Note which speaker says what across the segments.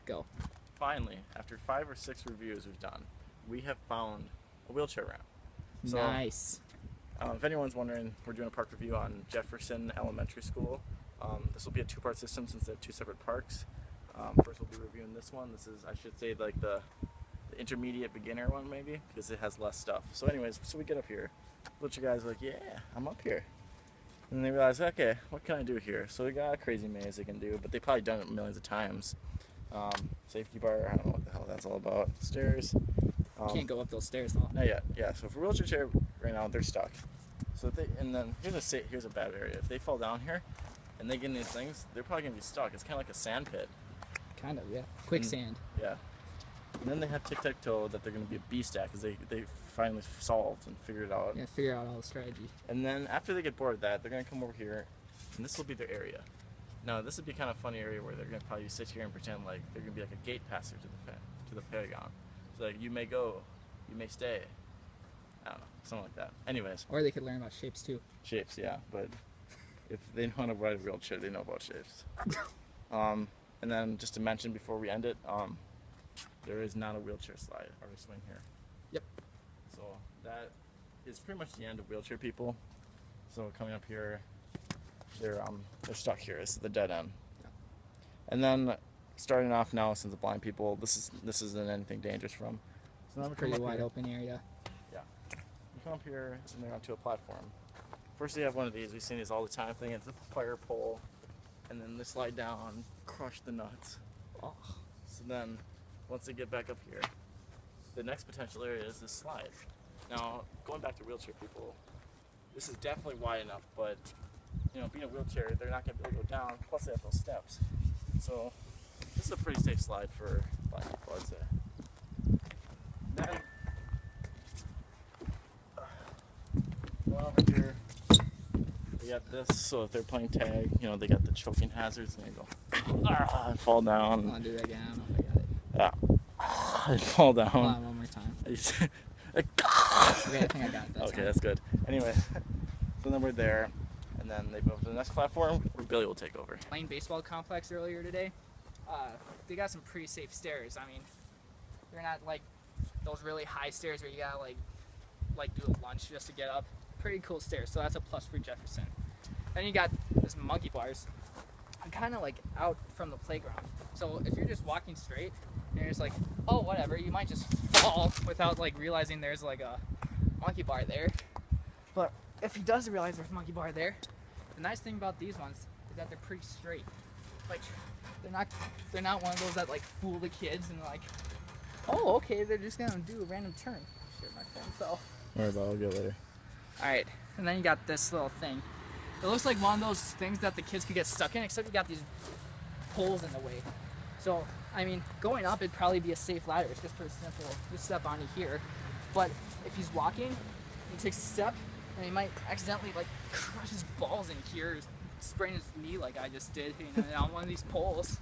Speaker 1: Go.
Speaker 2: Finally, after 5 or 6 reviews we've done, we have found a wheelchair ramp. So,
Speaker 1: Nice.
Speaker 2: if anyone's wondering, we're doing a park review on Jefferson Elementary School. This will be a 2-part system since they're 2 separate parks. First we'll be reviewing this one. This is, I should say, like the intermediate beginner one maybe, because it has less stuff. So anyways, so we get up here. Wheelchair guys are like, yeah, I'm up here. And they realize, okay, what can I do here? So they got a crazy maze they can do, but they've probably done it millions of times. Safety bar, I don't know what the hell that's all about. Stairs.
Speaker 1: Can't go up those stairs though.
Speaker 2: Not yet, yeah. So for wheelchair chair right now, they're stuck. So if they, and then here's a bad area. If they fall down here and they get in these things, they're probably gonna be stuck. It's kind of like a sand pit.
Speaker 1: Kind of, yeah. Quicksand.
Speaker 2: Yeah. And then they have tic-tac-toe that they're gonna be a beast at because they finally solved and figured it out.
Speaker 1: Yeah, figure out all the strategy.
Speaker 2: And then after they get bored of that, they're gonna come over here, and this will be their area. Now this would be kind of a funny area where they're gonna probably sit here and pretend like they're gonna be like a gate passer to the playground. So like, you may go, you may stay. I don't know, something like that. Anyways.
Speaker 1: Or they could learn about shapes too.
Speaker 2: Shapes, yeah, but if they know how to ride a wheelchair, they know about shapes. And then just to mention before we end it, there is not a wheelchair slide or a swing here.
Speaker 1: Yep.
Speaker 2: So that is pretty much the end of wheelchair people. So coming up here, they're stuck here. This is the dead end.
Speaker 1: Yeah.
Speaker 2: And then starting off now, since the blind people, this isn't anything dangerous for them. So now
Speaker 1: It's a pretty wide open area.
Speaker 2: Yeah. You come up here and they're onto a platform. First they have one of these. We've seen these all the time. Thing it's a fire pole, and then they slide down, crush the nuts.
Speaker 1: Oh.
Speaker 2: So then, once they get back up here, the next potential area is this slide. Now, going back to wheelchair people, this is definitely wide enough, but you know, being a wheelchair, they're not going to be able to go down. Plus, they have those steps. So this is a pretty safe slide for blind people, I'd say. Then, going over here, they got this. So if they're playing tag, you know, they got the choking hazards, and they go and fall down.
Speaker 1: I'll do that again. I don't know if I got it.
Speaker 2: Yeah, and fall down.
Speaker 1: Hold on, one more time.
Speaker 2: Okay,
Speaker 1: Okay, I think I got it. That's
Speaker 2: okay,
Speaker 1: fine.
Speaker 2: that's good. Anyway, so then we're there, and then they move to the next platform where Billy will take over.
Speaker 1: Playing baseball complex earlier today. They got some pretty safe stairs. I mean, they're not like those really high stairs where you gotta like do a lunge just to get up. Pretty cool stairs. So that's a plus for Jefferson. Then you got this monkey bars. I'm kind of like out from the playground. So if you're just walking straight and you're just like, oh, whatever, you might just fall without like realizing there's like a monkey bar there. But if he does realize there's a monkey bar there, the nice thing about these ones is that they're pretty straight. Like they're not one of those that like fool the kids and like, oh, okay, they're just gonna do a random turn. Shit, my phone fell.
Speaker 2: Don't worry about it, I'll get later.
Speaker 1: All right, and then you got this little thing. It looks like one of those things that the kids could get stuck in, except you got these poles in the way. So, I mean, going up, it'd probably be a safe ladder. It's just pretty simple. Just step on it here. But if he's walking, he takes a step, and he might accidentally like crush his balls in here, sprain his knee like I just did, you know, on one of these poles.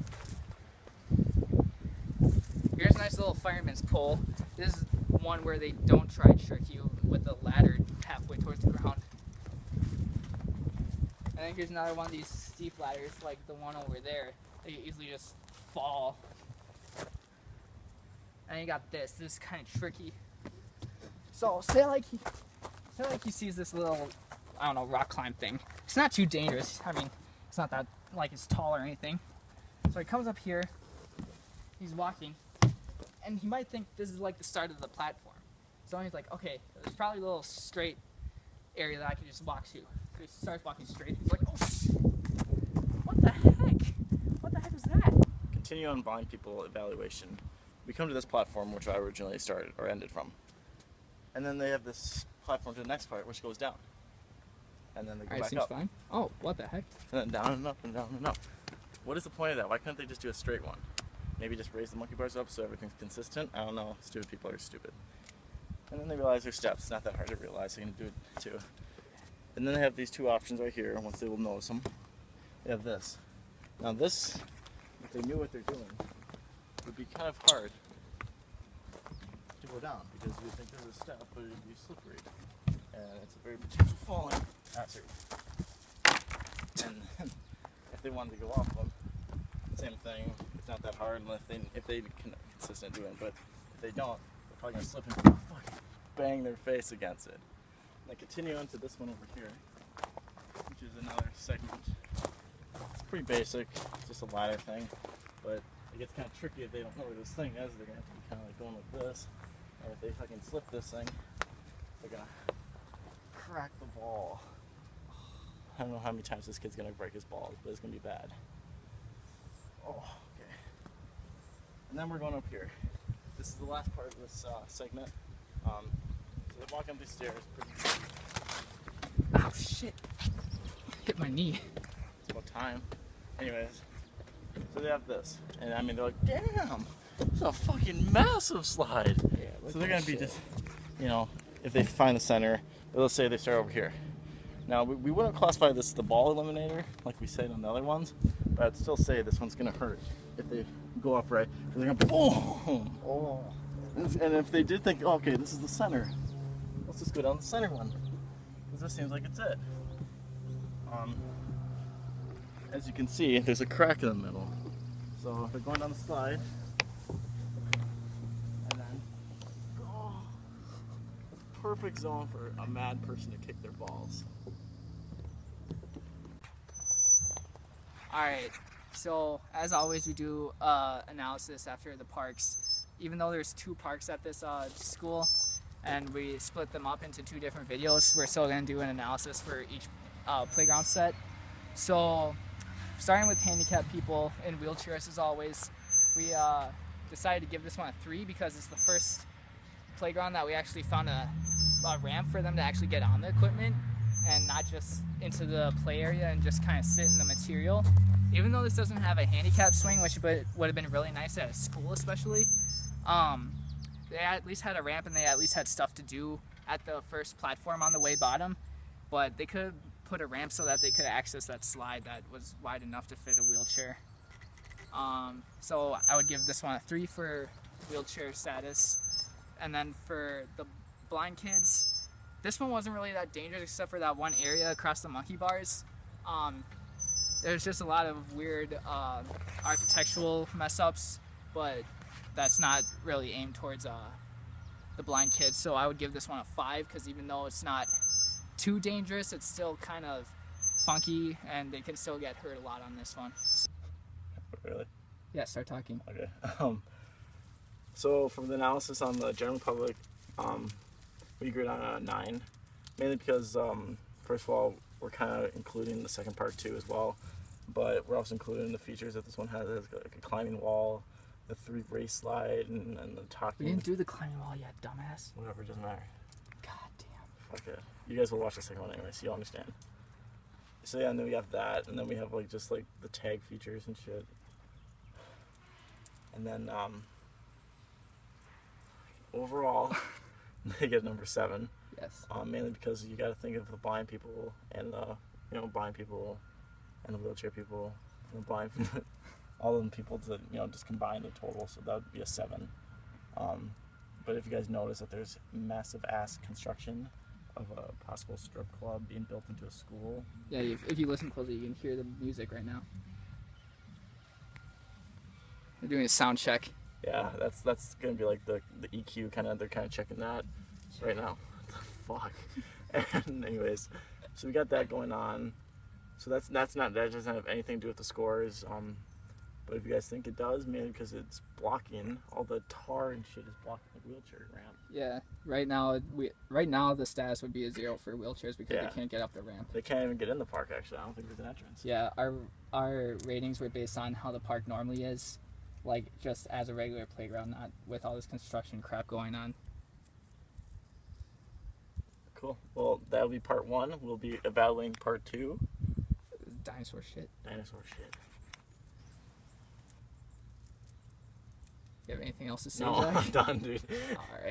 Speaker 1: Here's a nice little fireman's pole. This is one where they don't try to trick you with the ladder halfway towards the ground. I think here's another one of these steep ladders, like the one over there. They easily just fall. And you got this. This is kind of tricky. So say like he sees this little, I don't know, rock climb thing. It's not too dangerous. I mean, it's not that like it's tall or anything. So he comes up here. He's walking, and he might think this is like the start of the platform. So he's like, okay, there's probably a little straight area that I can just walk to. So he starts walking straight. He's like, oh, what the heck? What the heck was that?
Speaker 2: Continue on blind people evaluation. We come to this platform, which I originally started or ended from. And then they have this platform to the next part, which goes down. And then they go
Speaker 1: Alright,
Speaker 2: back
Speaker 1: seems
Speaker 2: up.
Speaker 1: fine. Oh, what the heck?
Speaker 2: And then down and up and down and up. What is the point of that? Why couldn't they just do a straight one? Maybe just raise the monkey bars up so everything's consistent? I don't know. Stupid people are stupid. And then they realize their steps. It's not that hard to realize. They can do it too. And then they have these two options right here. Once they will notice them, they have this. Now this, if they knew what they're doing, would be kind of hard to go down because you would think there's a step, but it would be slippery. And it's a very potential falling hazard. And if they wanted to go off them, same thing. It's not that hard unless if they can consistent doing it. But if they don't, they're probably gonna slip and fucking bang their face against it. And I continue on to this one over here, which is another segment. It's pretty basic, it's just a ladder thing, but it gets kind of tricky if they don't know where this thing is. They're gonna have to be kind of like going like this, or if they fucking slip this thing, they're gonna crack the ball. I don't know how many times this kid's gonna break his balls, but it's gonna be bad. Oh, okay. And then we're going up here. This is the last part of this segment. So they're walking up these stairs.
Speaker 1: Oh shit! Hit my knee.
Speaker 2: It's about time. Anyways, so they have this, and I mean they're like, damn, it's a fucking massive slide.
Speaker 1: Yeah.
Speaker 2: So they're gonna be just, you know, if they find the center, but let's say they start over here. Now we wouldn't classify this the ball eliminator like we said on the other ones, but I'd still say this one's gonna hurt if they go upright. They're gonna boom. Oh. And if they did think, oh, okay, this is the center, let's just go down the center one, because this seems like it's it. As you can see, there's a crack in the middle. So if they're going down the slide, and then perfect zone for a mad person to kick their balls.
Speaker 1: Alright, so as always we do analysis after the parks. Even though there's 2 parks at this school and we split them up into 2 different videos, we're still going to do an analysis for each playground set. So starting with handicapped people in wheelchairs as always, we decided to give this one a 3 because it's the first playground that we actually found a ramp for them to actually get on the equipment and not just into the play area and just kind of sit in the material. Even though this doesn't have a handicap swing, which would have been really nice at a school especially, they at least had a ramp and they at least had stuff to do at the first platform on the way bottom, but they could put a ramp so that they could access that slide that was wide enough to fit a wheelchair. So I would give this one a 3 for wheelchair status. And then for the blind kids, this one wasn't really that dangerous except for that one area across the monkey bars. There's just a lot of weird architectural mess ups, but that's not really aimed towards the blind kids. So I would give this one a 5 because even though it's not too dangerous, it's still kind of funky and they can still get hurt a lot on this one.
Speaker 2: Really?
Speaker 1: Yeah, start talking.
Speaker 2: Okay. So from the analysis on the general public, we agreed on a 9, mainly because first of all, we're kind of including the second part too as well, but we're also including the features that this one has, like a climbing wall, the 3 race slide, and the talking.
Speaker 1: We didn't do the climbing wall yet, dumbass.
Speaker 2: Whatever, it doesn't matter.
Speaker 1: God damn.
Speaker 2: Fuck it. You guys will watch the second one anyway, so you'll understand. So yeah, and then we have that, and then we have like just like the tag features and shit. And then overall, they get number 7.
Speaker 1: Yes.
Speaker 2: Mainly because you got to think of the blind people and the blind people and the wheelchair people and the blind all of them people to just combine the total, so that would be a 7. But if you guys notice that there's massive ass construction of a possible strip club being built into a school.
Speaker 1: Yeah, if you listen closely, you can hear the music right now. They're doing a sound check.
Speaker 2: Yeah, that's gonna be like the EQ kind of. They're kind of checking that right now. What the fuck? And anyways, so we got that going on. So that doesn't have anything to do with the scores. But if you guys think it does, mainly because it's blocking all the tar and shit is blocking the wheelchair ramp.
Speaker 1: Yeah, right now the status would be a 0 for wheelchairs because they can't get up the ramp.
Speaker 2: They can't even get in the park actually. I don't think there's an entrance.
Speaker 1: Yeah, our ratings were based on how the park normally is, like just as a regular playground, not with all this construction crap going on.
Speaker 2: Cool. Well, that'll be part 1. We'll be evaluating part 2.
Speaker 1: Dinosaur shit.
Speaker 2: Dinosaur shit.
Speaker 1: You have anything else to say,
Speaker 2: No,
Speaker 1: Jack?
Speaker 2: I'm done, dude.
Speaker 1: All right.